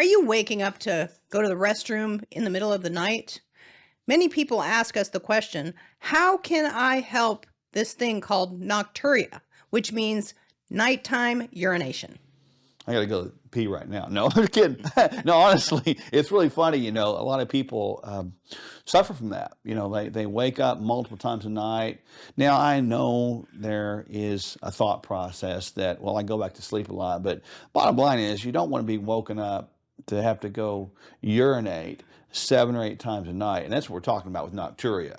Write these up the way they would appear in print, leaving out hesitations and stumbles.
Are you waking up to go to the restroom in the middle of the night? Many people ask us the question, how can I help this thing called nocturia, which means nighttime urination? I gotta go pee right now. No, I'm just kidding. No, honestly, it's really funny. A lot of people suffer from that. They wake up multiple times a night. Now, I know there is a thought process that, well, I go back to sleep a lot, but bottom line is you don't want to be woken up to have to go urinate 7 or 8 times a night, and that's what we're talking about with nocturia.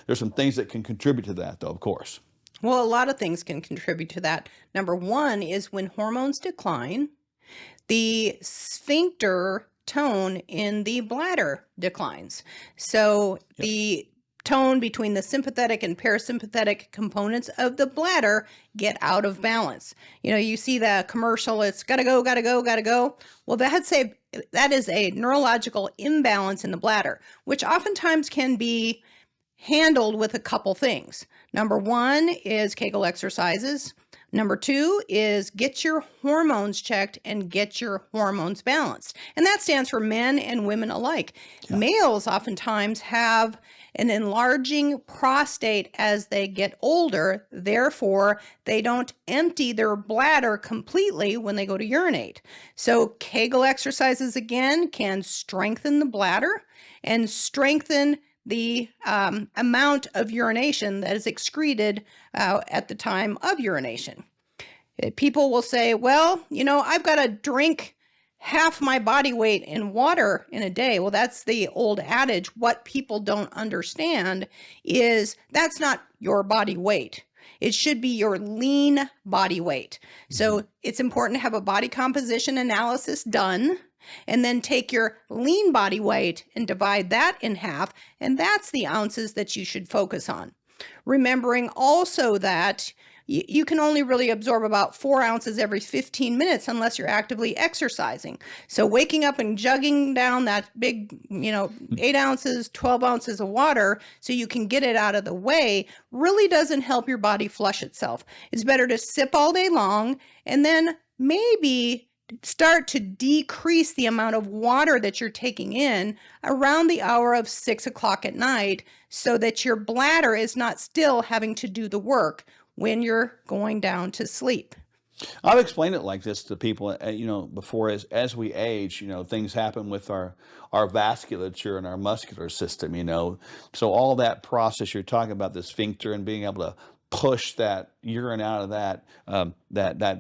There's some things that can contribute to that, though, of course. Well, a lot of things can contribute to that. Number one is when hormones decline, the sphincter tone in the bladder declines. So Yep. the tone between the sympathetic and parasympathetic components of the bladder get out of balance. You see the commercial, it's gotta go, gotta go, gotta go. Well, that is a neurological imbalance in the bladder, which oftentimes can be handled with a couple things. Number one is Kegel exercises. Number two is get your hormones checked and get your hormones balanced. And that stands for men and women alike. Yeah. Males oftentimes have an enlarging prostate as they get older. Therefore, they don't empty their bladder completely when they go to urinate. So Kegel exercises, again, can strengthen the bladder and strengthen the amount of urination that is excreted at the time of urination. People will say, well, I've got to drink half my body weight in water in a day. Well, that's the old adage. What people don't understand is that's not your body weight. It should be your lean body weight. So it's important to have a body composition analysis done, and then take your lean body weight and divide that in half, and that's the ounces that you should focus on. Remembering also that you can only really absorb about 4 ounces every 15 minutes unless you're actively exercising. So waking up and jugging down that big, 8 ounces, 12 ounces of water so you can get it out of the way really doesn't help your body flush itself. It's better to sip all day long and then maybe start to decrease the amount of water that you're taking in around the hour of 6 o'clock at night so that your bladder is not still having to do the work when you're going down to sleep. I've explained it like this to people, before as we age, things happen with our vasculature and our muscular system. So all that process you're talking about, the sphincter and being able to push that urine out of that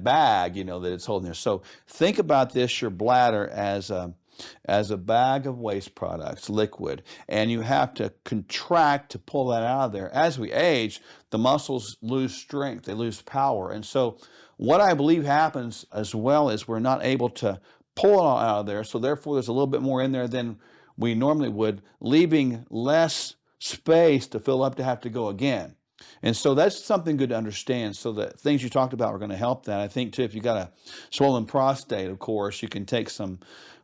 bag, that it's holding there. So think about this, your bladder as a bag of waste products, liquid, and you have to contract to pull that out of there. As we age, the muscles lose strength, they lose power. And so what I believe happens as well is we're not able to pull it all out of there. So therefore there's a little bit more in there than we normally would, leaving less space to fill up to have to go again. And so that's something good to understand. So the things you talked about are going to help that. I think too, if you got a swollen prostate, of course, you can take some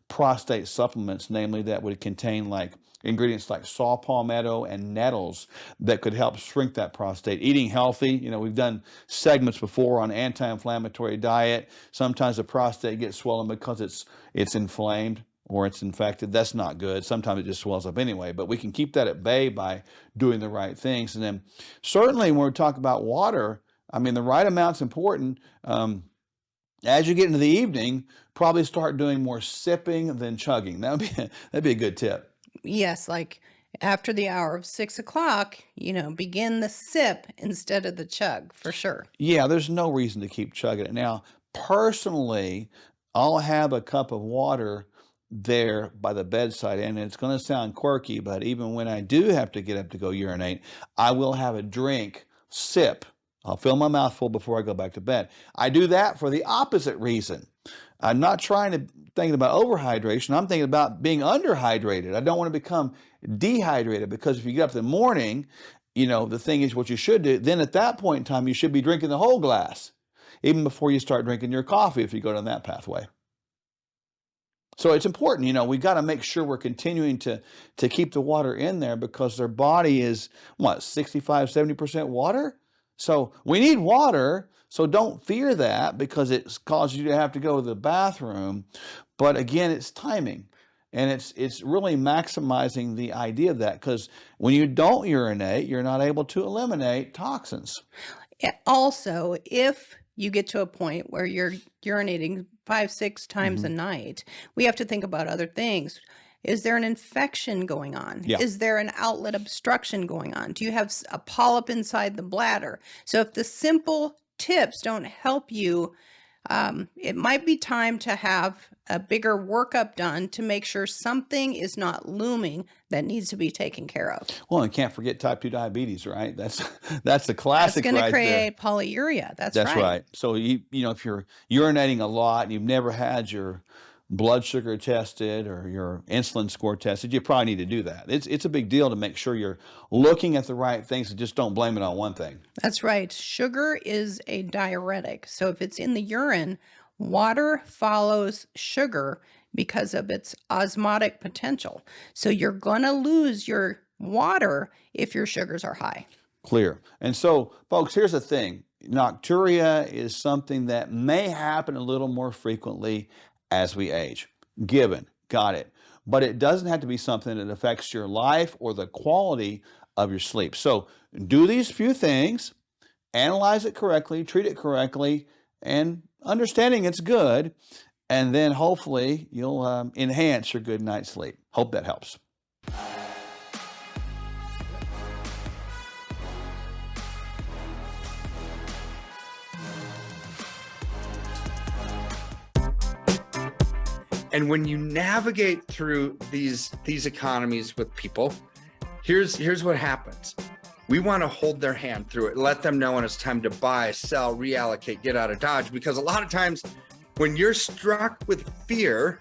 prostate supplements, namely that would contain like ingredients like saw palmetto and nettles that could help shrink that prostate. Eating healthy, we've done segments before on anti-inflammatory diet. Sometimes the prostate gets swollen because it's inflamed or it's infected. That's not good. Sometimes it just swells up anyway, but we can keep that at bay by doing the right things. And then certainly when we talk about water, the right amount's important. As you get into the evening, probably start doing more sipping than chugging. That'd be a good tip. Yes, like after the hour of 6 o'clock, begin the sip instead of the chug, for sure. Yeah, there's no reason to keep chugging it. Now, personally, I'll have a cup of water there by the bedside, and it's going to sound quirky, but even when I do have to get up to go urinate, I will have a drink, sip. I'll fill my mouth full before I go back to bed. I do that for the opposite reason. I'm not thinking about overhydration. I'm thinking about being underhydrated. I don't want to become dehydrated, because if you get up in the morning, the thing is what you should do, then at that point in time, you should be drinking the whole glass, even before you start drinking your coffee if you go down that pathway. So it's important, we've got to make sure we're continuing to keep the water in there, because their body is, 65, 70% water? So we need water, so don't fear that because it causes you to have to go to the bathroom. But again, it's timing. And it's really maximizing the idea of that, because when you don't urinate, you're not able to eliminate toxins. Also, if you get to a point where you're urinating 5, 6 times a Mhm. night, we have to think about other things. Is there an infection going on? Yeah. Is there an outlet obstruction going on? Do you have a polyp inside the bladder? So if the simple tips don't help you, it might be time to have a bigger workup done to make sure something is not looming that needs to be taken care of. Well, and can't forget type 2 diabetes, right? That's the That's classic going to right there. create polyuria. That's That's right. right. So if you're urinating a lot and you've never had your blood sugar tested or your insulin score tested, you probably need to do that. It's a big deal to make sure you're looking at the right things, and just don't blame it on one thing. That's right. Sugar is a diuretic. So if it's in the urine, water follows sugar because of its osmotic potential. So you're going to lose your water if your sugars are high. Clear. And so, folks, here's the thing. Nocturia is something that may happen a little more frequently as we age. Got it. But it doesn't have to be something that affects your life or the quality of your sleep. So do these few things, analyze it correctly, treat it correctly, and understanding it's good, and then hopefully you'll enhance your good night's sleep. Hope that helps. And when you navigate through these economies with people, here's what happens. We want to hold their hand through it, let them know when it's time to buy, sell, reallocate, get out of Dodge. Because a lot of times when you're struck with fear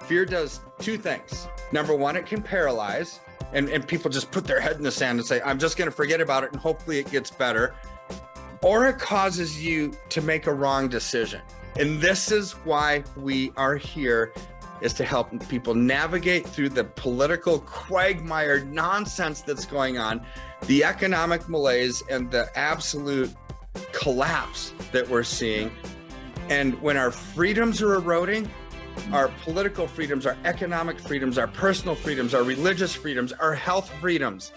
does two things. Number one, it can paralyze, and people just put their head in the sand and say, I'm just going to forget about it and hopefully it gets better. Or it causes you to make a wrong decision. And this is why we are here, is to help people navigate through the political quagmire nonsense that's going on, the economic malaise, and the absolute collapse that we're seeing. And when our freedoms are eroding, our political freedoms, our economic freedoms, our personal freedoms, our religious freedoms, our health freedoms,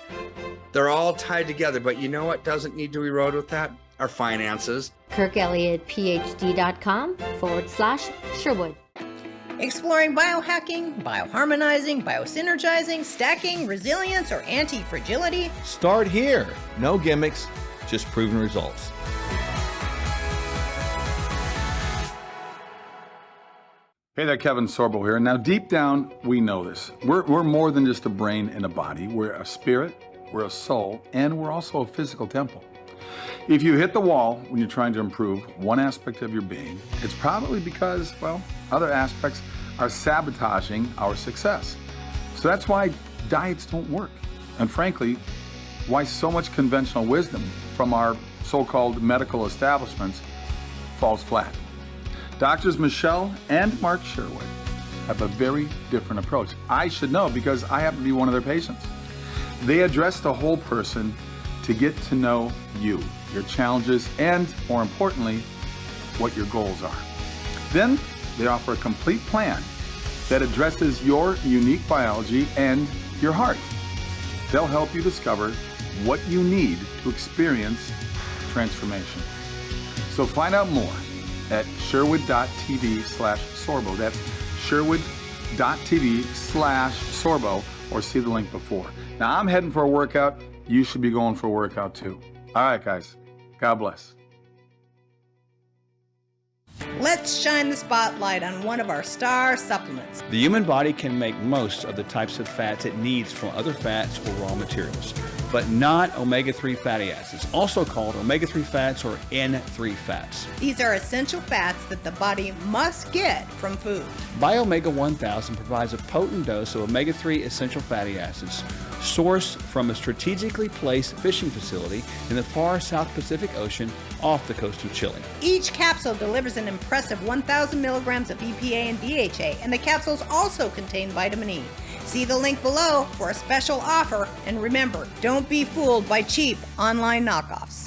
they're all tied together. But you know what doesn't need to erode with that? Our finances. KirkElliottPhD.com/Sherwood. Exploring biohacking, bioharmonizing, biosynergizing, stacking, resilience, or anti-fragility? Start here. No gimmicks, just proven results. Hey there, Kevin Sorbo here. Now, deep down, we know this. We're more than just a brain and a body. We're a spirit, we're a soul, and we're also a physical temple. If you hit the wall when you're trying to improve one aspect of your being, it's probably because, well, other aspects are sabotaging our success. So that's why diets don't work. And frankly, why so much conventional wisdom from our so-called medical establishments falls flat. Doctors Michelle and Mark Sherwood have a very different approach. I should know because I happen to be one of their patients. They address the whole person to get to know you, your challenges, and more importantly, what your goals are. Then they offer a complete plan that addresses your unique biology and your heart. They'll help you discover what you need to experience transformation. So find out more at sherwood.tv/sorbo. That's sherwood.tv/sorbo, or see the link before. Now I'm heading for a workout. You should be going for a workout too. All right, guys. God bless. Let's shine the spotlight on one of our star supplements. The human body can make most of the types of fats it needs from other fats or raw materials, but not omega-3 fatty acids, also called omega-3 fats or N3 fats. These are essential fats that the body must get from food. Biomega 1000 provides a potent dose of omega-3 essential fatty acids sourced from a strategically placed fishing facility in the far South Pacific Ocean off the coast of Chile. Each capsule delivers an impressive 1,000 milligrams of EPA and DHA, and the capsules also contain vitamin E. See the link below for a special offer, and remember, don't be fooled by cheap online knockoffs.